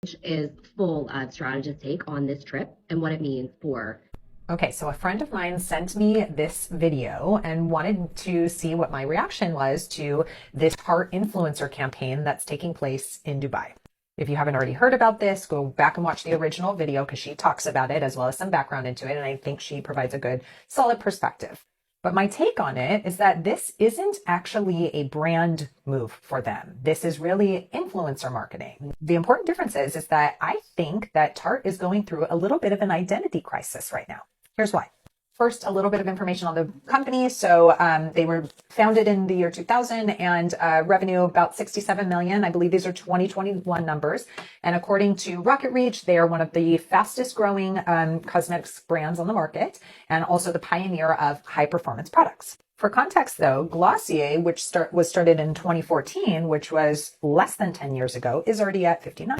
Is full strategist take on this trip and what it means for. Okay, so a friend of mine sent me this video and wanted to see what my reaction was to this Tarte influencer campaign that's taking place in Dubai. If you haven't already heard about this, go back and watch the original video because she talks about it as well as some background into it. And I think she provides a good, solid perspective. But my take on it is that this isn't actually a brand move for them. This is really influencer marketing. The important difference is that I think that Tarte is going through a little bit of an identity crisis right now. Here's why. First, a little bit of information on the company. So they were founded in the year 2000 and revenue about 67 million. I believe these are 2021 numbers. And according to Rocket Reach, they are one of the fastest growing cosmetics brands on the market and also the pioneer of high performance products. For context, though, Glossier, which was started in 2014, which was less than 10 years ago, is already at 59.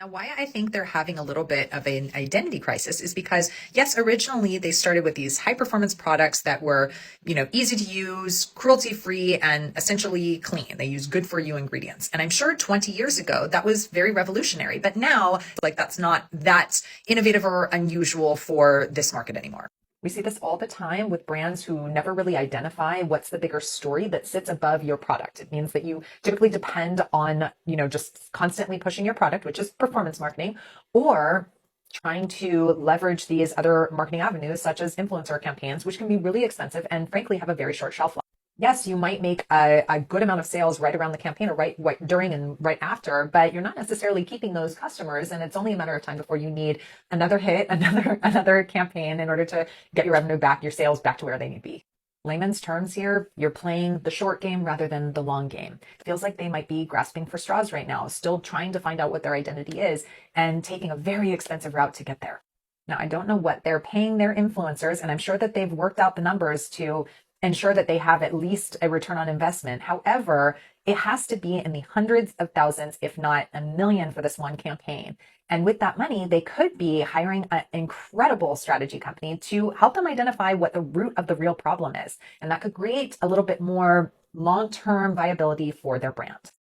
Now, why I think they're having a little bit of an identity crisis is because, yes, originally they started with these high performance products that were, easy to use, cruelty free, and essentially clean. They use good for you ingredients. And I'm sure 20 years ago that was very revolutionary. But now, that's not that innovative or unusual for this market anymore. We see this all the time with brands who never really identify what's the bigger story that sits above your product. It means that you typically depend on, just constantly pushing your product, which is performance marketing, or trying to leverage these other marketing avenues, such as influencer campaigns, which can be really expensive and frankly have a very short shelf life. Yes, you might make a good amount of sales right around the campaign or right during and right after, but you're not necessarily keeping those customers. And it's only a matter of time before you need another hit, another campaign in order to get your revenue back, your sales back to where they need to be. Layman's terms here, you're playing the short game rather than the long game. It feels like they might be grasping for straws right now, still trying to find out what their identity is and taking a very expensive route to get there. Now, I don't know what they're paying their influencers, and I'm sure that they've worked out the numbers to ensure that they have at least a return on investment. However, it has to be in the hundreds of thousands, if not a million for this one campaign. And with that money, they could be hiring an incredible strategy company to help them identify what the root of the real problem is. And that could create a little bit more long-term viability for their brand.